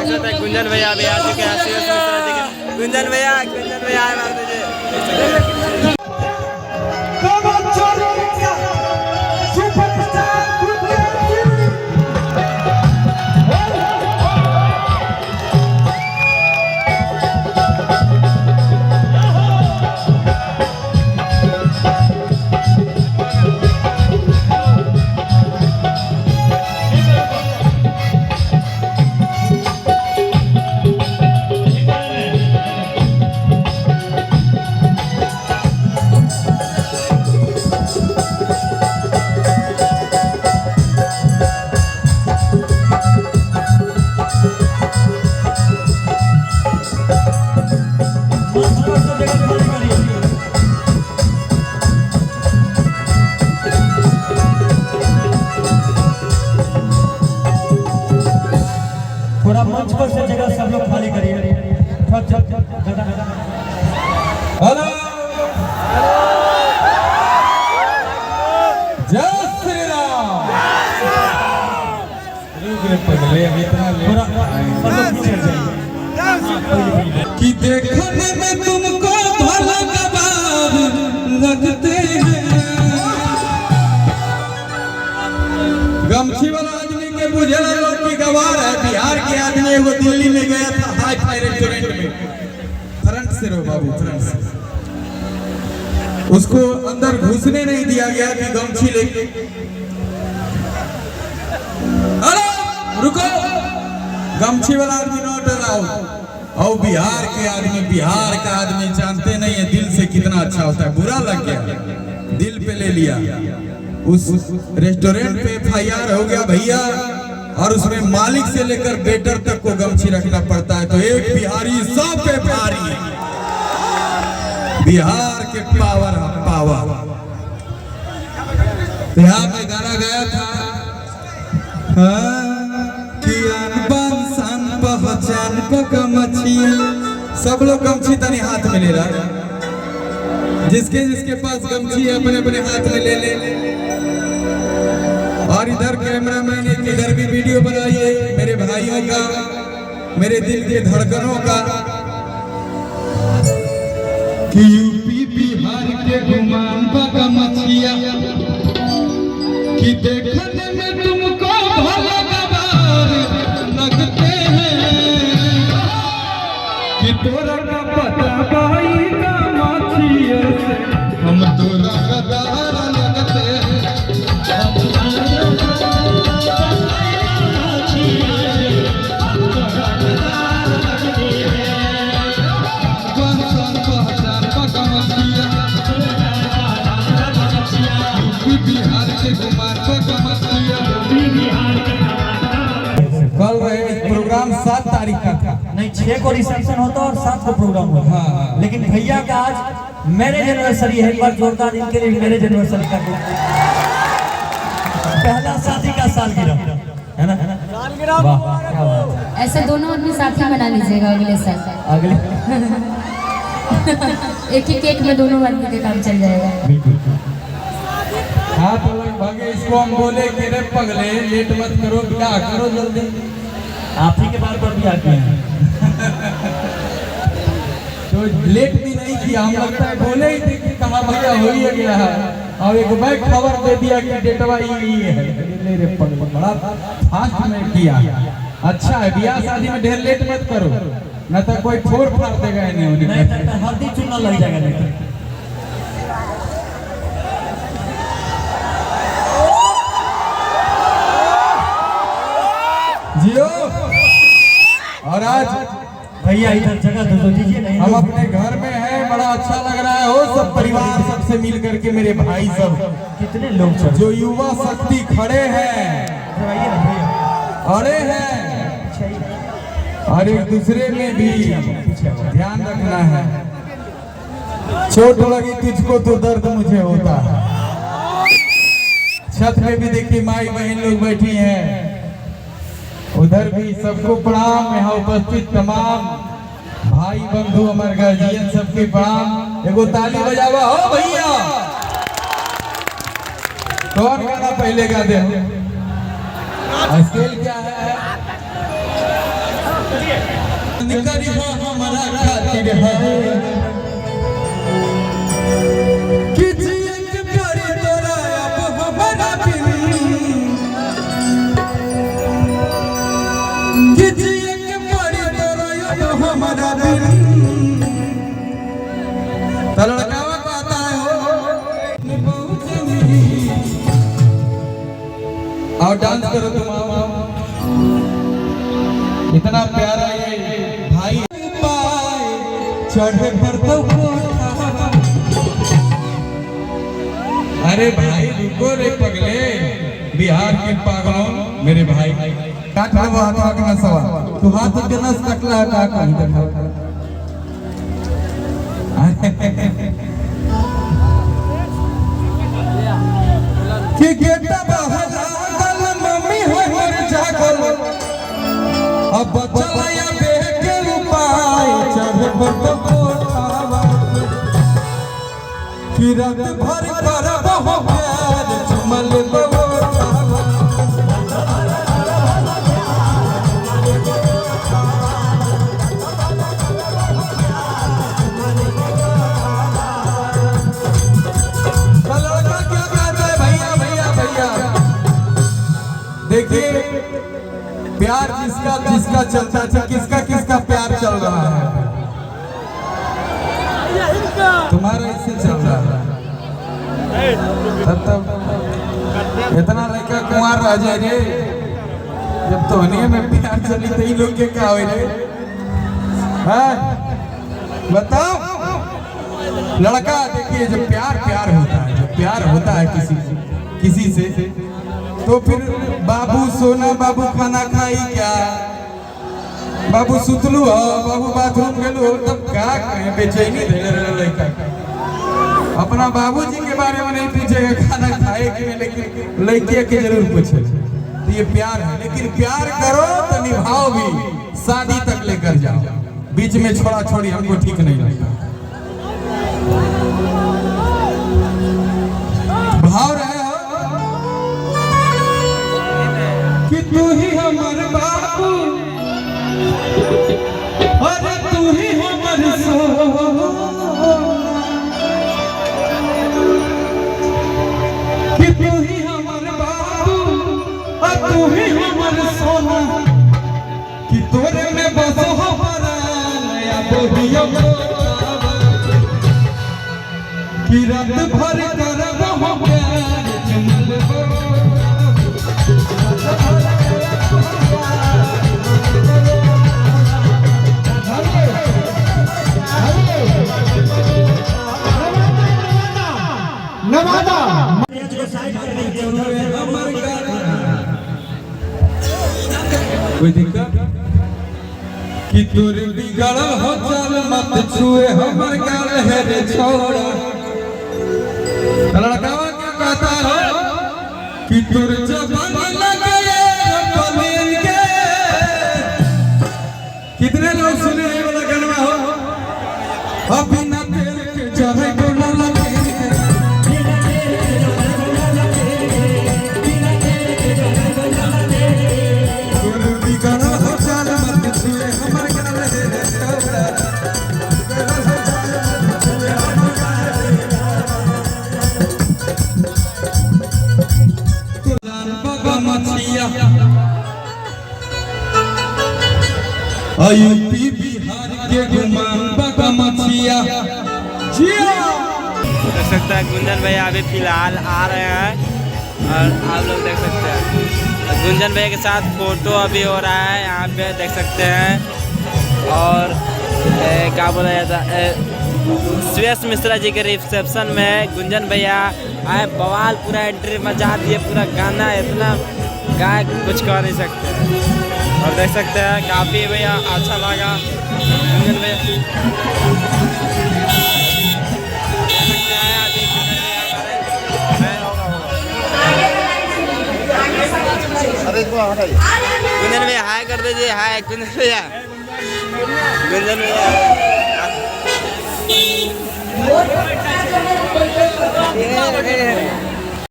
देख सकते हैं कुंदन भैया भी आ चुके हैं। कुंदन भैया आए बात मुझे थोड़ा मंच पर से जगह सब लोग खाली करिए। हेलो जय श्री राम। पगले अभी इतना कि देखने में तुमको भला गवार लगते हैं। गमछी वाला आदमी के बुझे लोग की गवार है। बिहार के आदमी वो दिल्ली में गया था हाई फाई रेस्टोरेंट में। फ्रंट से रो बाबू, फ्रंट से। उसको अंदर घुसने नहीं दिया गया कि गमछी लेके। हेलो रुको, गमछी वाला आदमी नॉट अलाउड। और बिहार के आदमी, बिहार का आदमी जानते नहीं है दिल से कितना अच्छा होता है। बुरा लग गया, दिल पे ले लिया। उस रेस्टोरेंट पे FIR हो गया भैया, और उसमें मालिक से लेकर वेटर तक को गमछी रखना पड़ता है। तो एक बिहारी सब पे भारी है। बिहार के पावर है, पावर। यहाँ पे गाना गाया था कि अनबन सन पहचान गमछी। सब लोग गमछी तनी हाथ में ले रहा है। जिसके जिसके पास गमछी है अपने अपने हाथ में ले ले। और इधर कैमरामैन इधर भी वीडियो बनाइए मेरे भाइयों का, मेरे दिल के धड़कनों का। कि यूपी बिहार के गुमान का मछिया कि देखने में तुमको भला गवार लगते हैं। कि तोरा का पता भाई का मछिया से हम तोरा गदार लगते हैं। कल प्रोग्राम 7 तारीख का था। नहीं, 6 को रिसेप्शन होता और 7 को प्रोग्राम होता। हाँ। लेकिन भैया का आज मैरिज एनिवर्सरी है। एक बार जोरदार इनके लिए मैरिज एनिवर्सरी का पहला शादी का सालगिरह है ना, सालगिरह। वाह, ऐसे दोनों आदमी साथ ही मना लीजिएगा अगले साल। अगले एक ही केक में दोनों आदमी के काम चल जाएगा। हाँ तो भागे इसको हम बोले कि रे पगले लेट मत करो, क्या करो जल्दी। आप ही के बार पर भी आते हैं तो लेट भी नहीं किया। हम लगता है बोले ही थे कि कहाँ भैया हो ही गया है। और एक बैग खबर दे दिया कि डेटवा ये है। रे पगले बड़ा फास्ट में किया। अच्छा है, ब्याह शादी में ढेर लेट मत करो, न तो कोई फोड़ फाड़ देगा। नहीं हल्दी चूना लग जाएगा नहीं। जियो। और आज भैया इधर जगह दे दीजिए। नहीं हम अपने घर में हैं, बड़ा अच्छा लग रहा है। हो सब परिवार सबसे मिल करके, मेरे भाई सब कितने लोग जो युवा शक्ति खड़े हैं, अड़े हैं, और एक दूसरे में भी ध्यान रखना है। चोट लगी तुझको तो दर्द मुझे होता है। छत पे भी देखिए माई बहन लोग बैठी हैं, उधर भी सबको प्रणाम। यहाँ उपस्थित तमाम भाई बंधु हमारे गार्जियन सबके प्रणाम। एगो ताली बजावा हो भैया। कौन गाना पहले गा दे? स्केल क्या है? जन करी हो हमारा खातिर है कि जिए के प्यारी तोरा अब हमारा बिन कि जिए के प्यारी तोरा अब हमारा बिन। तो लड़कावा को आता है हो और डांस करो तुम आओ। इतना प्यारा ये भाई चढ़े पर तो अरे भाई रुको रे पगले बिहार के पागलों मेरे भाई काट वो हाथ का नसवा तू हाथ के नस कटला का कहीं देखा कि गेटा बाहर गल मम्मी हो मर जागल अब बचलाया बेके उपाय चढ़े पर तो कोठावा कि रात भर करब हो प्यार चुमल बवोठावा लड़का क्या कहता है भैया भैया भैया देखिए प्यार जिसका जिसका चलता है किसका किसका प्यार चल रहा है तुम्हारा इससे चल रहा है तब इतना लड़का कुंवार रह जाए रे जब तो हनिया में प्यार चली तो ही लोग के क्या हो रे बताओ लड़का देखिए जब प्यार प्यार होता है जब प्यार होता है किसी से तो फिर बाबू सोना बाबू खाना खाई क्या बाबू सुतलू हो बाबू बाथरूम गेलू हो तब क्या कहे बेचैनी धैले लड़का अपना बाबूजी के बारे में नहीं पूछेगा खाना खाए कि नहीं लेकिन लड़किया के जरूर पूछे तो ये प्यार है लेकिन प्यार करो तो निभाओ भी शादी तक लेकर जाओ बीच में छोड़ा छोड़ी हमको ठीक नहीं लगता। भाव रहे कि तू ही हमर बाबू अरे तू ही हमर सोना कि तू ही हमर बाबू और तू ही हमर सोना कि तोरे में बसो हमारा नया बोहियो कि रात भर करब हो प्यार चुमल नवादा कोई दिक्कत कि तोर बिगड़ल हो चल मत छुए हमर गाल है रे छोड़ा लड़कावा क्या कहता है कि तोर जबान लगे पलेन के कितने लोग सुने ये वाला गाना हो अभी ना तेल के जहे को ना लगे यूपी बिहार के गुमान बगा मछिया देख सकते हैं गुंजन भैया अभी फिलहाल आ रहे हैं और आप लोग देख सकते हैं गुंजन भैया के साथ फोटो अभी हो रहा है यहाँ पे देख सकते हैं। और क्या बोला जाता है श्रेयस मिश्रा जी के रिसेप्शन में गुंजन भैया आए बवाल पूरा एंट्री मचा दिए पूरा गाना इतना गाय कुछ कह नहीं सकते। और देख सकते हैं काफ़ी भैया अच्छा लगा गुंजन भैया गुंजन भैया हाय कर दीजिए हाय गुंजन भैया गुंजन भैया